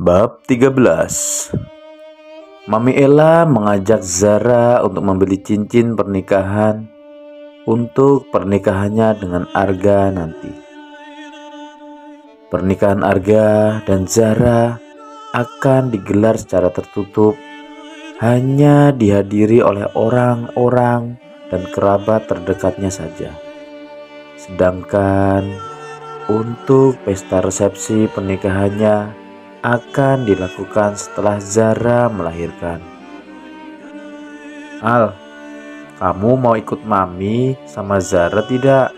Bab 13. Mami Ella mengajak Zara untuk membeli cincin pernikahan untuk pernikahannya dengan Arga nanti. Pernikahan Arga dan Zara akan digelar secara tertutup, hanya dihadiri oleh orang-orang dan kerabat terdekatnya saja. Sedangkan untuk pesta resepsi pernikahannya akan dilakukan setelah Zara melahirkan. Al, kamu mau ikut Mami sama Zara tidak?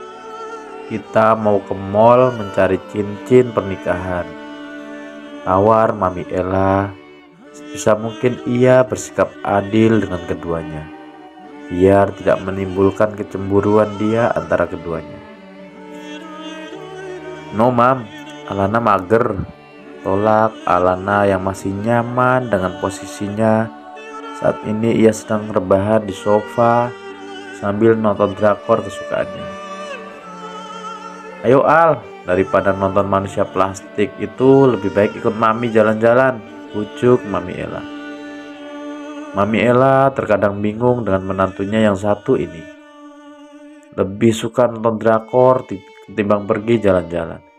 Kita mau ke mall mencari cincin pernikahan, tawar Mami Ella. Sebisa mungkin ia bersikap adil dengan keduanya, biar tidak menimbulkan kecemburuan dia antara keduanya. No mam, Alana mager, tolak Alana yang masih nyaman dengan posisinya. Saat ini ia sedang rebahan di sofa sambil nonton drakor kesukaannya. Ayo Al, daripada nonton manusia plastik itu lebih baik ikut Mami jalan-jalan, ujuk Mami Ella. Mami Ella terkadang bingung dengan menantunya yang satu ini. Lebih suka nonton drakor ketimbang pergi jalan-jalan.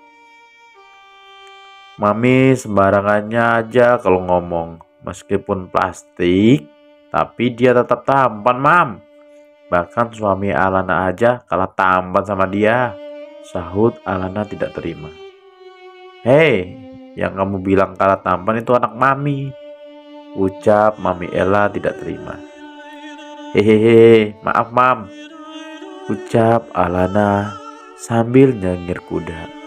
Mami sembarangannya aja kalau ngomong, meskipun plastik, tapi dia tetap tampan mam. Bahkan suami Alana aja kalah tampan sama dia, sahut Alana tidak terima. Hei, yang kamu bilang kalah tampan itu anak Mami, ucap Mami Ella tidak terima. Hehehe, maaf mam, ucap Alana sambil nyengir kuda,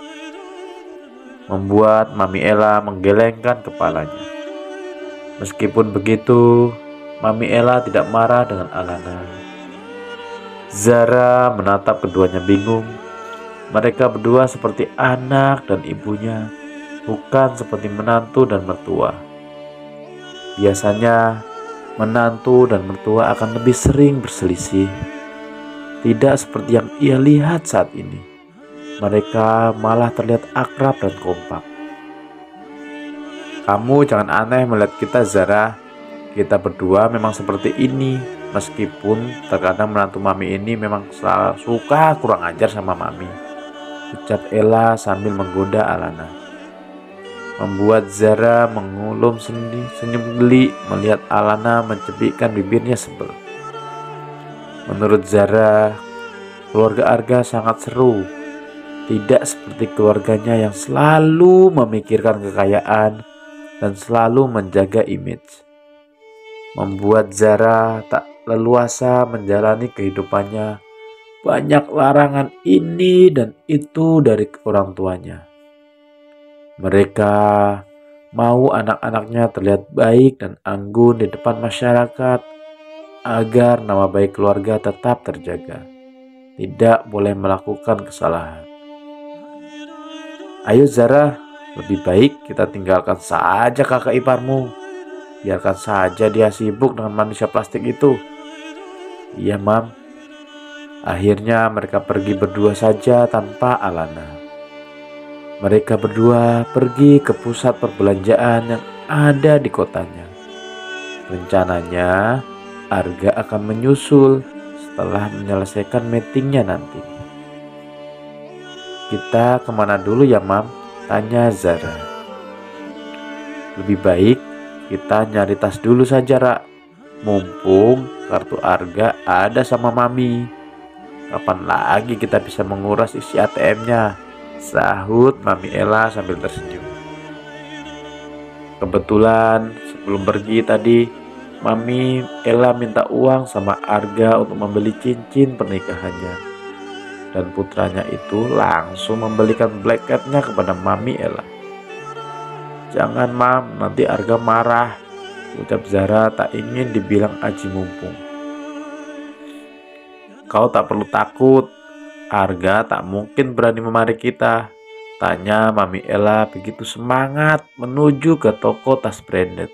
membuat Mami Ella menggelengkan kepalanya. Meskipun begitu, Mami Ella tidak marah dengan Alana. Zara menatap keduanya bingung. Mereka berdua seperti anak dan ibunya, bukan seperti menantu dan mertua. Biasanya menantu dan mertua akan lebih sering berselisih. Tidak seperti yang ia lihat saat ini. Mereka malah terlihat akrab dan kompak. Kamu jangan aneh melihat kita Zara. Kita berdua memang seperti ini. Meskipun terkadang menantu Mami ini memang suka kurang ajar sama Mami, ucap Ella sambil menggoda Alana, membuat Zara mengulum senyum geli melihat Alana mencebikkan bibirnya sebel. Menurut Zara, keluarga Arga sangat seru. Tidak seperti keluarganya yang selalu memikirkan kekayaan dan selalu menjaga image, membuat Zara tak leluasa menjalani kehidupannya. Banyak larangan ini dan itu dari orang tuanya. Mereka mau anak-anaknya terlihat baik dan anggun di depan masyarakat agar nama baik keluarga tetap terjaga. Tidak boleh melakukan kesalahan. Ayo Zara, lebih baik kita tinggalkan saja kakak iparmu. Biarkan saja dia sibuk dengan manusia plastik itu. Iya mam. Akhirnya mereka pergi berdua saja tanpa Alana. Mereka berdua pergi ke pusat perbelanjaan yang ada di kotanya. Rencananya Arga akan menyusul setelah menyelesaikan meetingnya nanti. Kita kemana dulu ya mam? Tanya Zara. Lebih baik kita nyari tas dulu saja Ra. Mumpung kartu Arga ada sama Mami. Kapan lagi kita bisa menguras isi ATM-nya? Sahut Mami Ella sambil tersenyum. Kebetulan sebelum pergi tadi, Mami Ella minta uang sama Arga untuk membeli cincin pernikahannya. Dan putranya itu langsung membelikan black cat-nya kepada Mami Ella. Jangan mam, nanti Arga marah, ucap Zara tak ingin dibilang aji mumpung. Kau tak perlu takut, Arga tak mungkin berani memarahi kita, tanya Mami Ella begitu semangat menuju ke toko tas branded.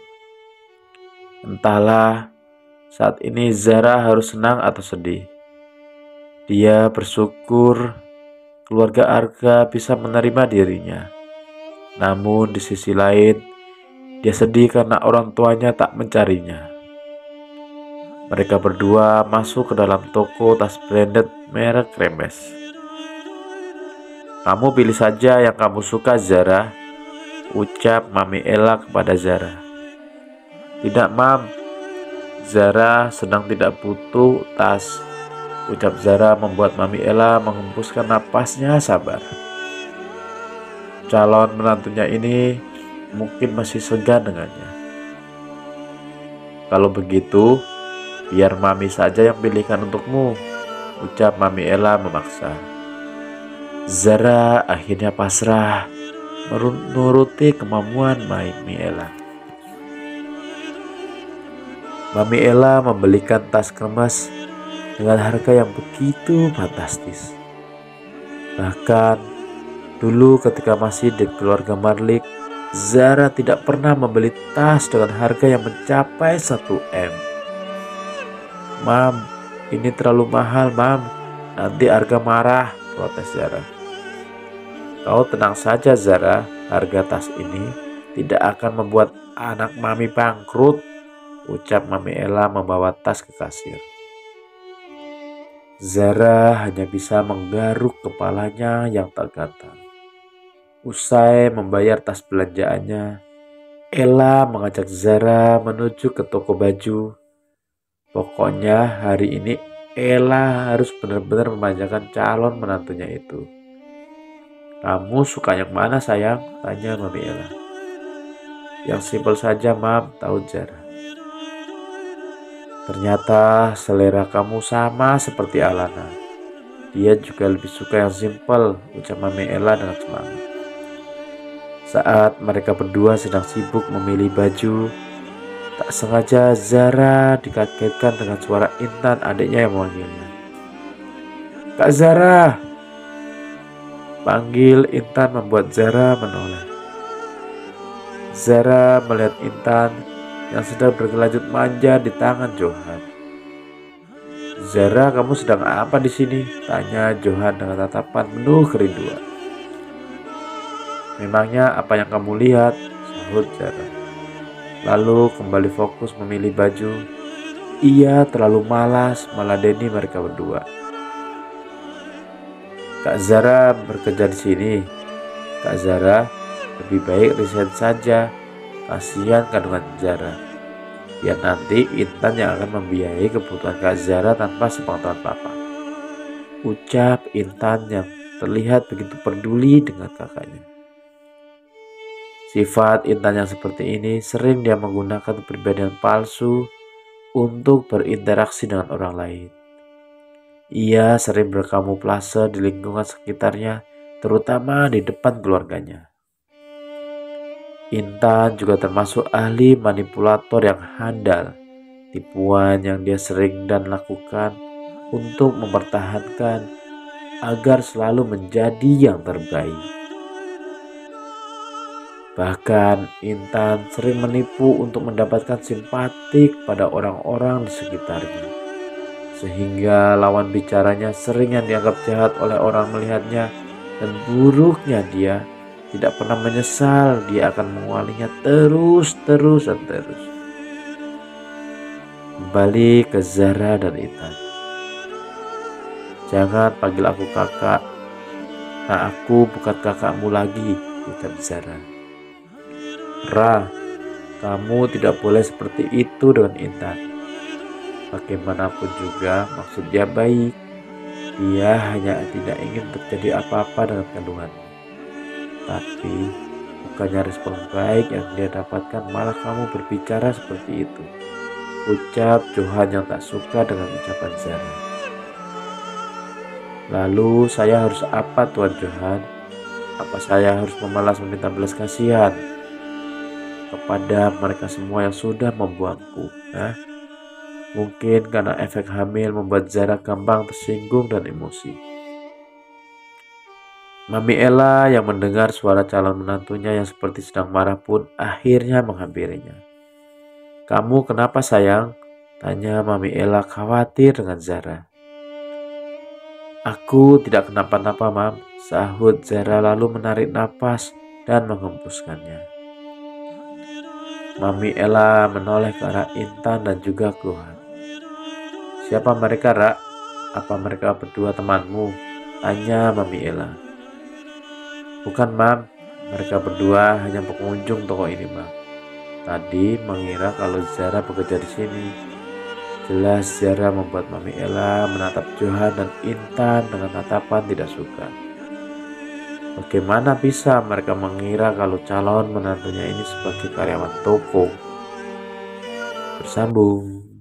Entahlah, saat ini Zara harus senang atau sedih. Dia bersyukur keluarga Arga bisa menerima dirinya. Namun di sisi lain, Dia sedih karena orang tuanya tak mencarinya. Mereka berdua masuk ke dalam toko tas branded merek Hermes. "Kamu pilih saja yang kamu suka, Zara," ucap Mami Ella kepada Zara. "Tidak, Mam. Zara sedang tidak butuh tas," ucap Zara membuat Mami Ella menghembuskan napasnya sabar. Calon menantunya ini mungkin masih segan dengannya. "Kalau begitu, biar Mami saja yang pilihkan untukmu," ucap Mami Ella memaksa. Zara akhirnya pasrah menuruti kemauan Mami Ella. Mami Ella membelikan tas kemas dengan harga yang begitu fantastis. Bahkan dulu ketika masih di keluarga Marlik, Zara tidak pernah membeli tas dengan harga yang mencapai 1 M. "Mam, ini terlalu mahal, Mam. Nanti harga marah," protes Zara. "Kau tenang saja, Zara. Harga tas ini tidak akan membuat anak Mami bangkrut," ucap Mami Ella membawa tas ke kasir. Zara hanya bisa menggaruk kepalanya yang tergantar. Usai membayar tas belanjaannya, Ella mengajak Zara menuju ke toko baju. Pokoknya hari ini Ella harus benar-benar memanjakan calon menantunya itu. "Kamu suka yang mana, sayang?" tanya Mami Ella. "Yang simpel saja, Mam," tahu Zara. "Ternyata selera kamu sama seperti Alana. Dia juga lebih suka yang simpel," ucap Mami Ella dengan semangat. Saat mereka berdua sedang sibuk memilih baju, tak sengaja Zara dikagetkan dengan suara Intan, adiknya yang memanggilnya. "Kak Zara!" Panggil Intan membuat Zara menoleh. Zara melihat Intan yang sedang berkelanjut manja di tangan Johan. "Zara, kamu sedang apa di sini?" tanya Johan dengan tatapan penuh kerinduan. "Memangnya apa yang kamu lihat?" sahut Zara. Lalu kembali fokus memilih baju. Ia terlalu malas meladeni mereka berdua. "Kak Zara bekerja di sini. Kak Zara, lebih baik resign saja. Kasihan kandungan Zara. Biar nanti Intan yang akan membiayai kebutuhan Kak Zara tanpa sepengetahuan Papa," ucap Intan yang terlihat begitu peduli dengan kakaknya. Sifat Intan yang seperti ini sering dia menggunakan kepribadian palsu untuk berinteraksi dengan orang lain. Ia sering berkamuflase di lingkungan sekitarnya, terutama di depan keluarganya. Intan juga termasuk ahli manipulator yang handal. Tipuan yang dia sering dan lakukan untuk mempertahankan agar selalu menjadi yang terbaik. Bahkan Intan sering menipu untuk mendapatkan simpatik pada orang-orang di sekitarnya, sehingga lawan bicaranya sering yang dianggap jahat oleh orang melihatnya, dan buruknya dia tidak pernah menyesal dia akan mengulanginya terus. Kembali ke Zara dan Intan. "Jangan panggil aku kakak. Nah, aku bukan kakakmu lagi," ucap Zara. "Ra, kamu tidak boleh seperti itu dengan Intan. Bagaimanapun juga maksud dia baik. Dia hanya tidak ingin terjadi apa-apa dengan kandunganmu. Tapi bukannya respon baik yang dia dapatkan malah kamu berbicara seperti itu," ucap Johan yang tak suka dengan ucapan Zara. "Lalu saya harus apa, Tuan Johan? Apa saya harus memalas meminta belas kasihan kepada mereka semua yang sudah membuangku? Mungkin karena efek hamil membuat Zara gampang tersinggung dan emosi." Mami Ella yang mendengar suara calon menantunya yang seperti sedang marah pun akhirnya menghampirinya. "Kamu kenapa, sayang?" tanya Mami Ella khawatir dengan Zara. "Aku tidak kenapa-napa, Mam," sahut Zara lalu menarik napas dan menghembuskannya. Mami Ella menoleh ke arah Intan dan juga Gohan. "Siapa mereka, Rak? Apa mereka berdua temanmu?" tanya Mami Ella. "Bukan, Mam. Mereka berdua hanya pengunjung toko ini, Mam. Tadi mengira kalau Zara bekerja di sini." Jelas Zara membuat Mami Ella menatap Johan dan Intan dengan tatapan tidak suka. Bagaimana bisa mereka mengira kalau calon menantunya ini sebagai karyawan toko? Bersambung.